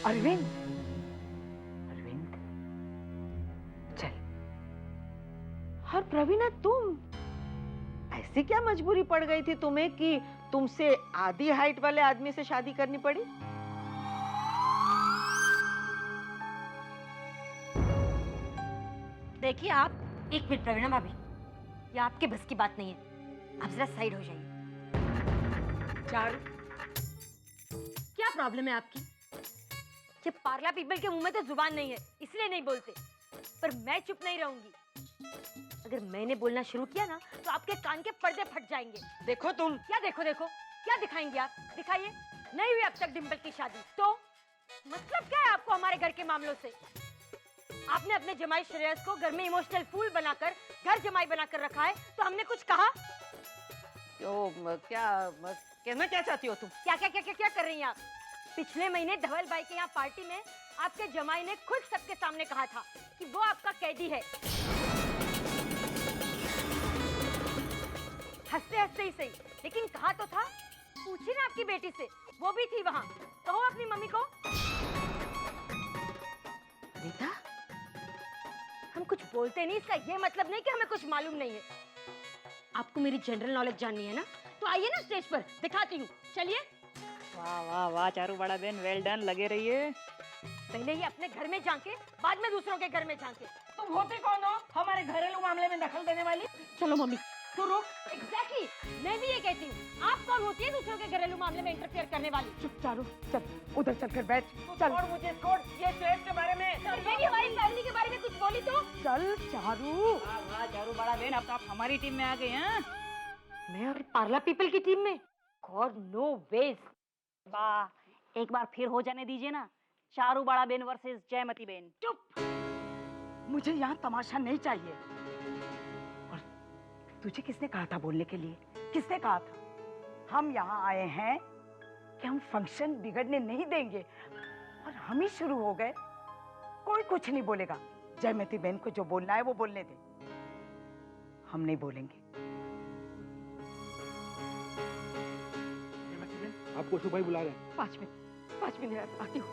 अरविंद, अरविंद चल। और प्रवीणा, तुम ऐसी क्या मजबूरी पड़ गई थी तुम्हें कि तुमसे आधी हाइट वाले आदमी से शादी करनी पड़ी? देखिए आप, एक मिनट प्रवीणा भाभी, ये आपके बस की बात नहीं है, आप जरा साइड हो जाइए। चारू, क्या प्रॉब्लम है आपकी? ये पार्ला पीपल के मुंह में तो जुबान नहीं है, इसलिए नहीं बोलते, पर मैं चुप नहीं रहूंगी। अगर मैंने बोलना शुरू किया ना तो आपके कान के पर्दे फट जाएंगे। देखो तुम। क्या देखो देखो, क्या दिखाएंगे आप? दिखाइए। नहीं हुई अब तक डिंपल की शादी, तो मतलब क्या है आपको हमारे घर के मामलों से? आपने अपने जमाई श्रेयस को घर में इमोशनल फूल बनाकर घर जमाई बनाकर रखा है, तो हमने कुछ कहा? तो क्या कहना क्या चाहती हो तुम? क्या क्या क्या क्या क्या कर रही हैं आप? पिछले महीने धवल भाई के यहाँ पार्टी में आपके जमाई ने खुद सबके सामने कहा था कि वो आपका कैदी है। हंसते हंसते ही सही, लेकिन कहा तो था। पूछिए ना आपकी बेटी से, वो भी थी वहाँ। कहो अपनी मम्मी को। रीता, हम कुछ बोलते नहीं, इसका ये मतलब नहीं कि हमें कुछ मालूम नहीं है। आपको मेरी जनरल नॉलेज जाननी है ना, तो आइए ना स्टेज पर, दिखाती हूँ। चलिए। वाह वाह वाह चारू बड़ा बहन, वेल डन, लगे रहिए। पहले ही अपने घर में झांके, बाद में दूसरों के घर में झांके। तुम होते कौन हो हमारे घरेलू मामले में दखल देने वाली? चलो मम्मी, तो रुक। एग्जैक्टली, मैं भी ये कहती हूँ। आप कौन होती है दूसरों के घरेलू मामले में इंटरफेयर करने वाली? चुप चारू, चल उधर चलकर बैठ। चल। और मुझे छोड़, ये स्टेज के बारे में। मेरी हमारी फैमिली के बारे में कुछ बोली तो? चल चारू। वाह वाह चारू बड़ा बहन, अब तो आप हमारी टीम में आ गए हैं। मैं और पार्ला पीपल की टीम में? God no ways. वाह, एक बार फिर हो जाने दीजिए ना, चारू बड़ा बहन वर्सेस जयमती बहन। चुप, मुझे यहाँ तमाशा नहीं चाहिए। और तुझे किसने कहा था बोलने के लिए? किसने कहा था? हम यहाँ आए हैं कि हम फंक्शन बिगड़ने नहीं देंगे, और हम ही शुरू हो गए। कोई कुछ नहीं बोलेगा। जयमती बहन को जो बोलना है वो बोलने दे, हम नहीं बोलेंगे। आपको शुभ भाई बुला रहे हैं। 5 मिनट आती हूँ।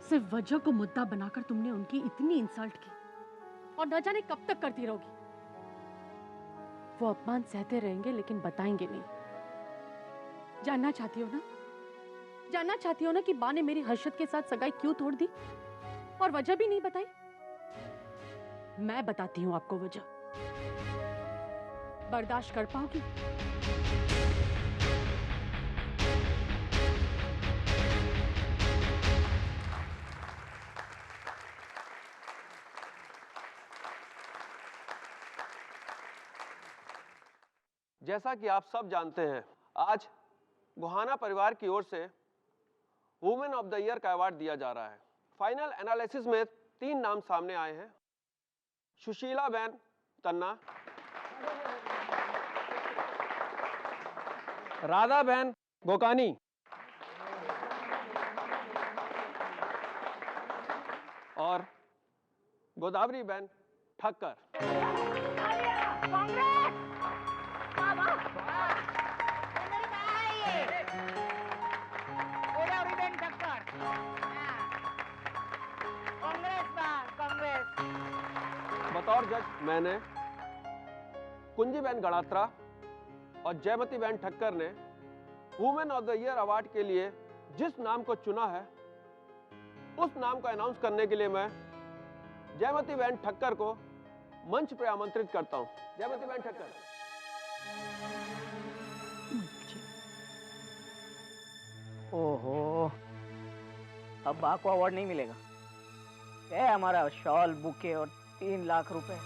सिर्फ वजह को मुद्दा बनाकर तुमने उनकी इतनी इंसल्ट की, और न जाने कब तक करती रहोगी। वो अपमान सहते रहेंगे लेकिन बताएंगे नहीं। जानना चाहती हो ना? जानना चाहती हो ना कि बा ने मेरी हर्षद के साथ सगाई क्यों तोड़ दी और वजह भी नहीं बताई? मैं बताती हूँ आपको वजह। बर्दाश्त कर पाओगी? जैसा कि आप सब जानते हैं, आज गुहाना परिवार की ओर से वुमेन ऑफ द ईयर का अवार्ड दिया जा रहा है। फाइनल एनालिसिस में 3 नाम सामने आए हैं। सुशीला बहन तन्ना, राधा बहन गोकानी और गोदावरी बहन ठक्कर। बतौर जज मैंने, कुंजी बहन गणात्रा और जयमती बहन ठक्कर ने women of the year award के लिए जिस नाम को चुना है, उस नाम को अनाउंस करने के लिए मैं जयमती बहन ठक्कर को मंच पर आमंत्रित करता हूं। जयमती बहन ठक्कर। ओहो, अब बा को अवार्ड नहीं मिलेगा। क्या है हमारा शॉल, बुके और 3 लाख रुपए।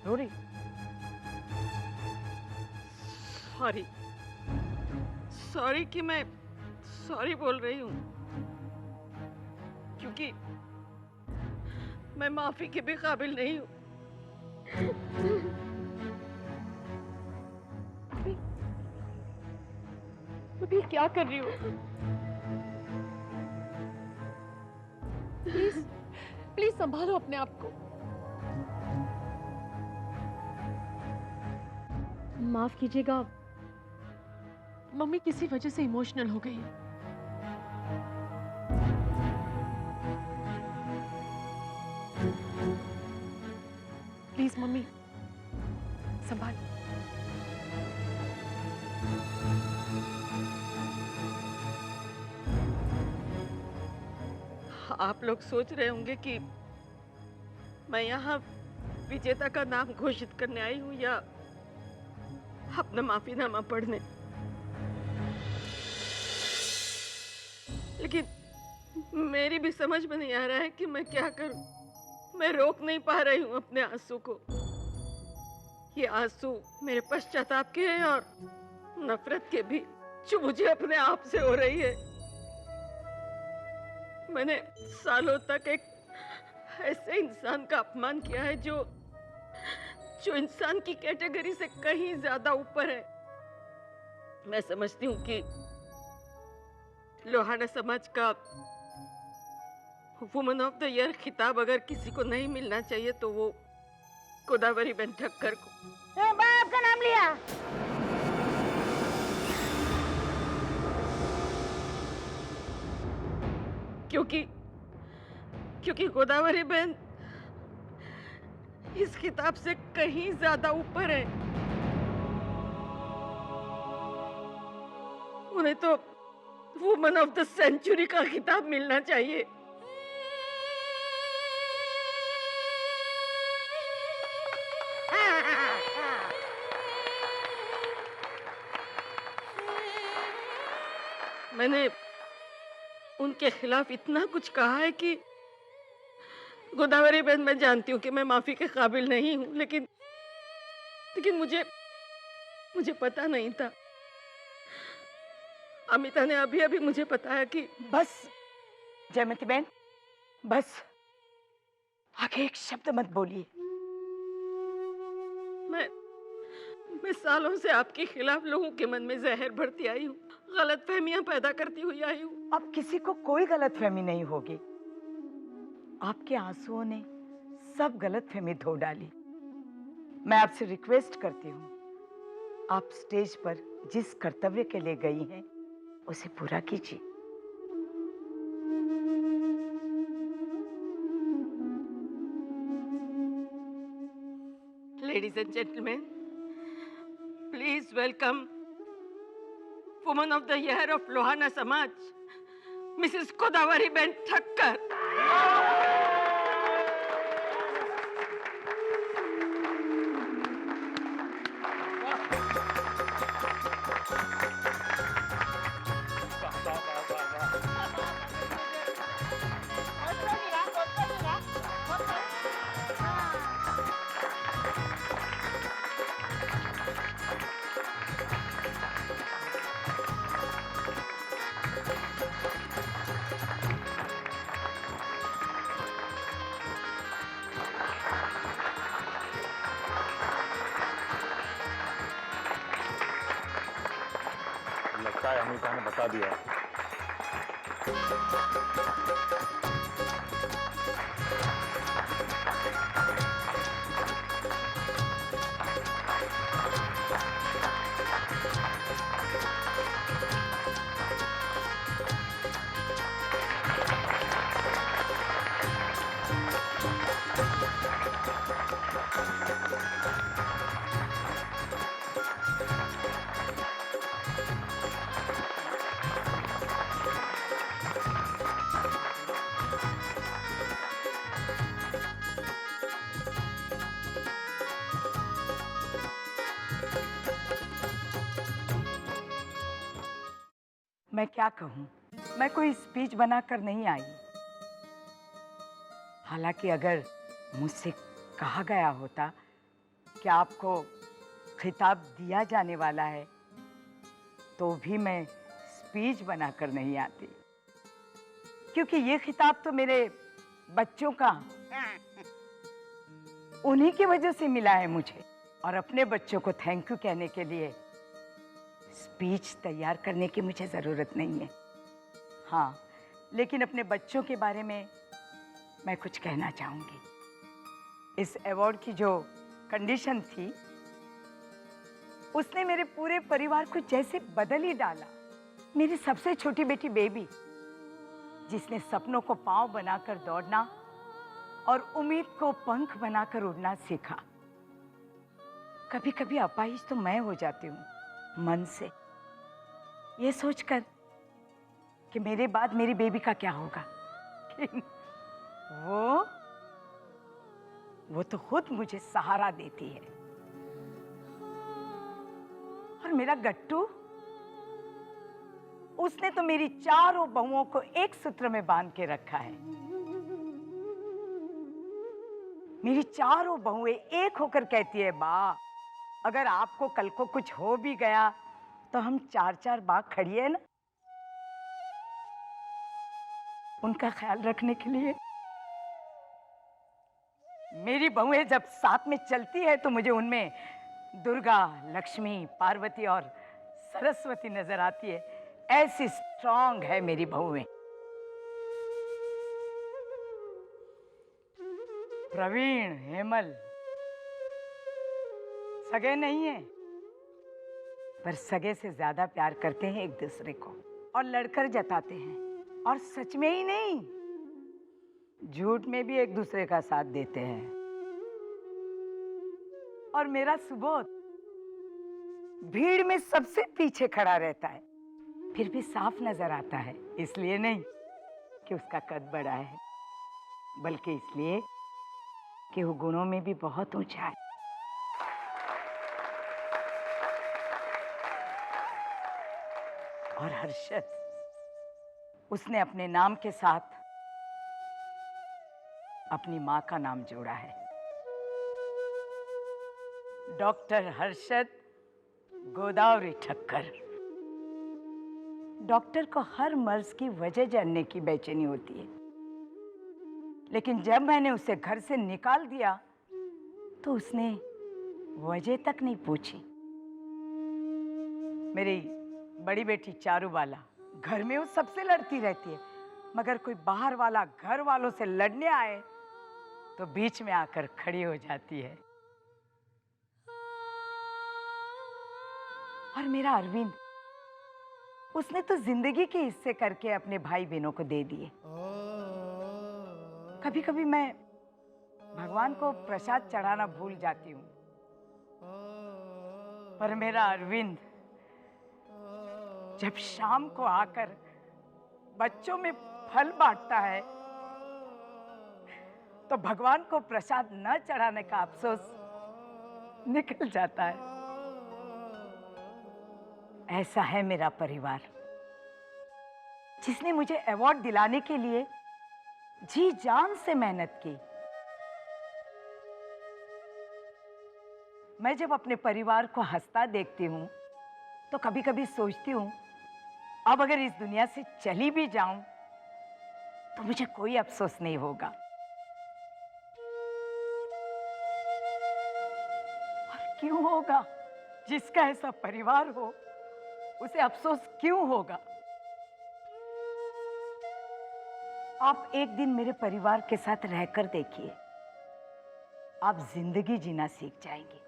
रोरी, सॉरी कि मैं सॉरी बोल रही हूँ, क्योंकि मैं माफी के भी काबिल नहीं हूँ। अभी क्या कर रही हो? प्लीज प्लीज संभालो अपने आप को। माफ कीजिएगा, मम्मी किसी वजह से इमोशनल हो गई है। प्लीज मम्मी संभाल। आप लोग सोच रहे होंगे कि मैं यहाँ विजेता का नाम घोषित करने आई हूँ या अपना माफीनामा पढ़ने, लेकिन मेरी भी समझ में नहीं आ रहा है कि मैं क्या करूं। मैं रोक नहीं पा रही हूं अपने आंसू को। ये आंसू मेरे पश्चाताप के हैं और नफरत के भी, जो मुझे अपने आप से हो रही है। मैंने सालों तक एक ऐसे इंसान का अपमान किया है जो इंसान की कैटेगरी से कहीं ज्यादा ऊपर है। मैं समझती हूँ कि लोहाना समाज का वुमन ऑफ द ईयर खिताब अगर किसी को नहीं मिलना चाहिए तो वो गोदावरी बेन ठक्कर को। आपका नाम लिया। क्योंकि गोदावरी बेन इस खिताब से कहीं ज्यादा ऊपर है। उन्हें तो वुमन ऑफ द सेंचुरी का खिताब मिलना चाहिए। मैंने उनके खिलाफ इतना कुछ कहा है कि गोदावरी बेन, मैं जानती हूँ कि मैं माफी के काबिल नहीं हूँ, लेकिन मुझे पता नहीं था। अमिता ने अभी अभी मुझे बताया कि बस जयमती बहन, बस आगे एक शब्द मत बोलिए। मैं सालों से आपके खिलाफ लोगों के मन में जहर भरती आई हूँ, गलतफहमियां पैदा करती हुई आई हूँ। अब किसी को कोई गलतफहमी नहीं होगी। आपके आंसुओं ने सब गलतफहमी धो डाली। मैं आपसे रिक्वेस्ट करती हूँ, आप स्टेज पर जिस कर्तव्य के लिए गई हैं उसे पूरा कीजिए। Ladies and gentlemen, please welcome Woman of the Year of Lohana Samaj, Mrs. Godavari Ben Thakkar. लगता है अमिता ने बता दिया। मैं क्या कहूँ, मैं कोई स्पीच बनाकर नहीं आई। हालांकि अगर मुझसे कहा गया होता कि आपको खिताब दिया जाने वाला है तो भी मैं स्पीच बनाकर नहीं आती, क्योंकि ये खिताब तो मेरे बच्चों का उन्हीं की वजह से मिला है मुझे। और अपने बच्चों को थैंक यू कहने के लिए स्पीच तैयार करने की मुझे जरूरत नहीं है। हाँ, लेकिन अपने बच्चों के बारे में मैं कुछ कहना चाहूंगी। इस अवार्ड की जो कंडीशन थी, उसने मेरे पूरे परिवार को जैसे बदल ही डाला। मेरी सबसे छोटी बेटी बेबी, जिसने सपनों को पांव बनाकर दौड़ना और उम्मीद को पंख बनाकर उड़ना सीखा। कभी कभी अपाहिज तो मैं हो जाती हूँ मन से, ये सोचकर कि मेरे बाद मेरी बेबी का क्या होगा। वो तो खुद मुझे सहारा देती है। और मेरा गट्टू, उसने तो मेरी चारों बहुओं को एक सूत्र में बांध के रखा है। मेरी चारों बहुएं एक होकर कहती है, बा, अगर आपको कल को कुछ हो भी गया तो हम चार चार बाग खड़ी है ना उनका ख्याल रखने के लिए। मेरी बहुएं जब साथ में चलती है तो मुझे उनमें दुर्गा, लक्ष्मी, पार्वती और सरस्वती नजर आती है। ऐसी स्ट्रांग है मेरी बहुएं। प्रवीण, हेमल सगे नहीं है, पर सगे से ज्यादा प्यार करते हैं एक दूसरे को और लड़कर जताते हैं। और सच में ही नहीं, झूठ में भी एक दूसरे का साथ देते हैं। और मेरा सुबोध भीड़ में सबसे पीछे खड़ा रहता है, फिर भी साफ नजर आता है। इसलिए नहीं कि उसका कद बड़ा है, बल्कि इसलिए कि वो गुणों में भी बहुत ऊंचा है। और हर्षद, उसने अपने नाम के साथ अपनी मां का नाम जोड़ा है, डॉक्टर हर्षद गोदावरी ठक्कर। डॉक्टर को हर मर्ज की वजह जानने की बेचैनी होती है, लेकिन जब मैंने उसे घर से निकाल दिया तो उसने वजह तक नहीं पूछी। मेरी बड़ी बेटी चारूबाला घर में वो सबसे लड़ती रहती है, मगर कोई बाहर वाला घर वालों से लड़ने आए तो बीच में आकर खड़ी हो जाती है। और मेरा अरविंद, उसने तो जिंदगी के हिस्से करके अपने भाई बहनों को दे दिए। कभी कभी मैं भगवान को प्रसाद चढ़ाना भूल जाती हूँ, पर मेरा अरविंद जब शाम को आकर बच्चों में फल बांटता है तो भगवान को प्रसाद न चढ़ाने का अफसोस निकल जाता है। ऐसा है मेरा परिवार, जिसने मुझे अवार्ड दिलाने के लिए जी जान से मेहनत की। मैं जब अपने परिवार को हंसता देखती हूँ तो कभी कभी सोचती हूँ, अब अगर इस दुनिया से चली भी जाऊं तो मुझे कोई अफसोस नहीं होगा। और क्यों होगा? जिसका ऐसा परिवार हो उसे अफसोस क्यों होगा? आप एक दिन मेरे परिवार के साथ रहकर देखिए, आप जिंदगी जीना सीख जाएंगे।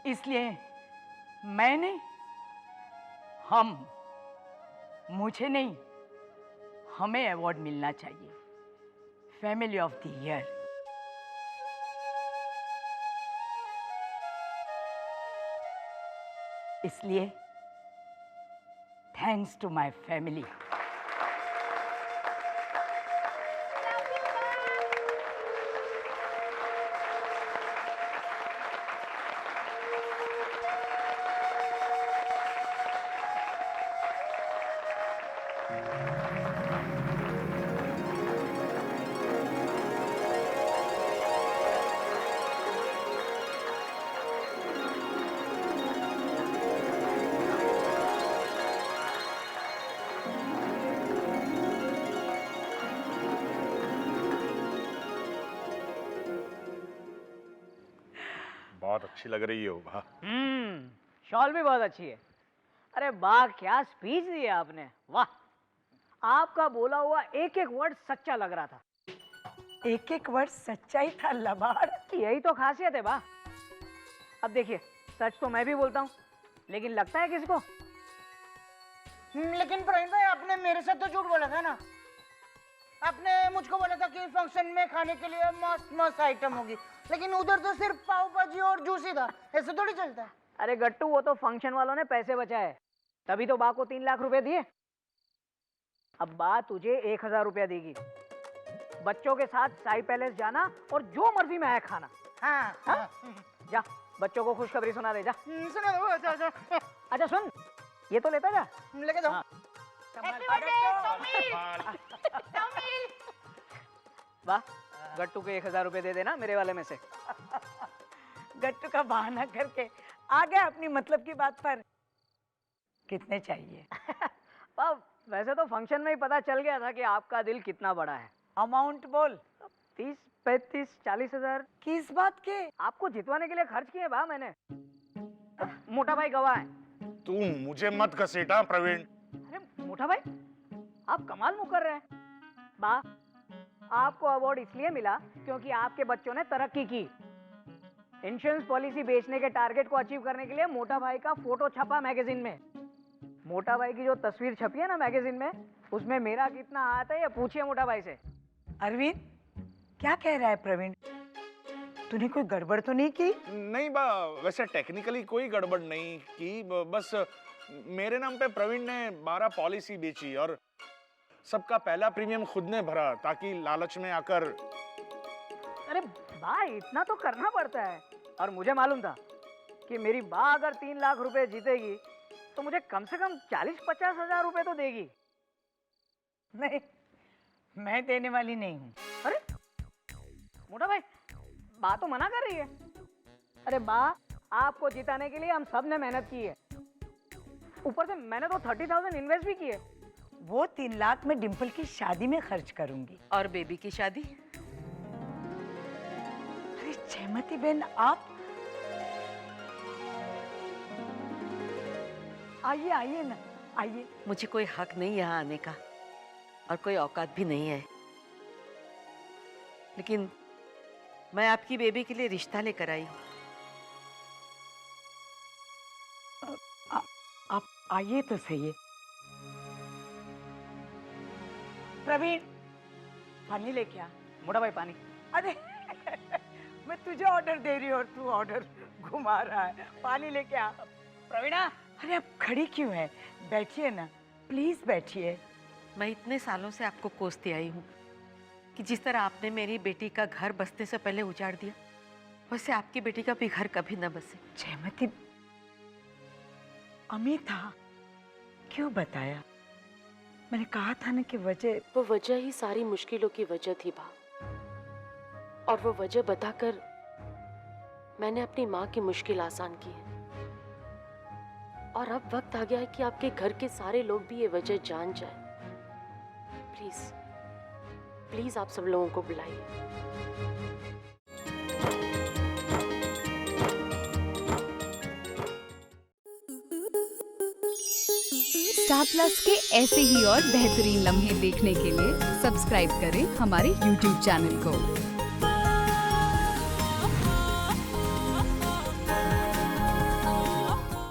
इसलिए मुझे नहीं, हमें अवार्ड मिलना चाहिए, फैमिली ऑफ द ईयर। इसलिए थैंक्स टू माय फैमिली। बहुत अच्छी लग रही हो बा। शॉल भी बहुत अच्छी है। अरे वाह, क्या स्पीच दी है आपने, वाह। आपका बोला हुआ एक एक वर्ड सच्चा लग रहा था। एक एक वर्ड सच्चाई था लबाड़। यही तो खासियत है बा। अब देखिए, सच तो मैं भी बोलता हूँ, लेकिन लगता है किसी को। लेकिन प्रवीण भाई, आपने मेरे साथ तो झूठ बोला था ना। आपने मुझको बोला था कि फंक्शन में खाने के लिए मस्त मस्त आइटम होगी, लेकिन उधर तो सिर्फ पाव भाजी और जूस ही था। ऐसे थोड़ी चलता है। अरे गट्टू, वो तो फंक्शन वालों ने पैसे बचाए, तभी तो बा को 3 लाख रुपए दिए। अब बा तुझे 1000 रुपया देगी। बच्चों के साथ साई पैलेस जाना और जो मर्जी में आया खाना। हाँ, हाँ? जा, बच्चों को खुशखबरी सुना दे जा। सुना दो। अच्छा। अच्छा सुन, ये तो लेता जा। लेके जाओ। हाँ। वाह, गट्टू के 1000 रुपए दे देना मेरे वाले में से। गट्टू का बहाना करके आ गया अपनी मतलब की बात पर। कितने चाहिए? वाह, वैसे तो फंक्शन में ही पता चल गया था कि आपका दिल कितना बड़ा है। अमाउंट बोल। 30, 35, 40 हजार। किस बात के? आपको जितवाने के लिए खर्च किए बा मैंने। मोटा भाई गवाह है। तू मुझे मत घसीटा प्रवीण। अरे मोटा भाई, आप कमाल मुकर रहे हैं। बा, आपको अवार्ड इसलिए मिला क्योंकि आपके बच्चों ने तरक्की की। इंश्योरेंस पॉलिसी बेचने के टारगेट को अचीव करने के लिए मोटा भाई का फोटो छपा मैगजीन में। मोटा भाई की जो तस्वीर छपी है ना मैगजीन में, उसमें मेरा कितना हाथ है ये पूछिए मोटा भाई से। अरविंद, क्या कह रहा है प्रवीण? तूने कोई गड़बड़ तो नहीं की? नहीं बा, वैसे टेक्निकली कोई गड़बड़ नहीं की, बस मेरे नाम पे प्रवीण ने 12 पॉलिसी बेची और सबका पहला प्रीमियम खुद ने भरा, ताकि लालच में आकर। अरे भाई, इतना तो करना पड़ता है। और मुझे मालूम था कि मेरी बा अगर 3 लाख रुपए जीतेगी तो मुझे कम से कम 40-50 हजार रुपए तो देगी। नहीं, मैं देने वाली नहीं हूँ। अरे मोटा भाई, बा तो मना कर रही है। अरे बा, आपको जिताने के लिए हम सब ने मेहनत की है। ऊपर से मैंने तो 30,000 इन्वेस्ट भी किए। वो 3 लाख में डिम्पल की शादी में खर्च करूंगी। और बेबी की शादी? अरे जयमती बहन, आप आइए आइए ना, आइए। मुझे कोई हक नहीं यहाँ आने का और कोई औकात भी नहीं है, लेकिन मैं आपकी बेबी के लिए रिश्ता लेकर आई हूँ। आप आइए तो सही। प्रवीण, पानी लेके आ। मोटा भाई पानी। अरे मैं तुझे ऑर्डर दे रही हूँ और तू ऑर्डर घुमा रहा है। पानी लेके आ। प्रवीणा, अरे आप खड़ी क्यों है? बैठिए ना, प्लीज बैठिए। मैं इतने सालों से आपको कोसती आई हूँ कि जिस तरह आपने मेरी बेटी का घर बसने से पहले उजाड़ दिया, वैसे आपकी बेटी का भी घर कभी न बसे। जयमती, अमी था, क्यों बताया? मैंने कहा था ना कि वो वजह ही सारी मुश्किलों की वजह थी बा, और वो वजह बताकर मैंने अपनी माँ की मुश्किल आसान की है। और अब वक्त आ गया है कि आपके घर के सारे लोग भी ये वजह जान जाए। प्लीज प्लीज आप सब लोगों को बुलाइए। स्टार प्लस के ऐसे ही और बेहतरीन लम्हे देखने के लिए सब्सक्राइब करें हमारे YouTube चैनल को।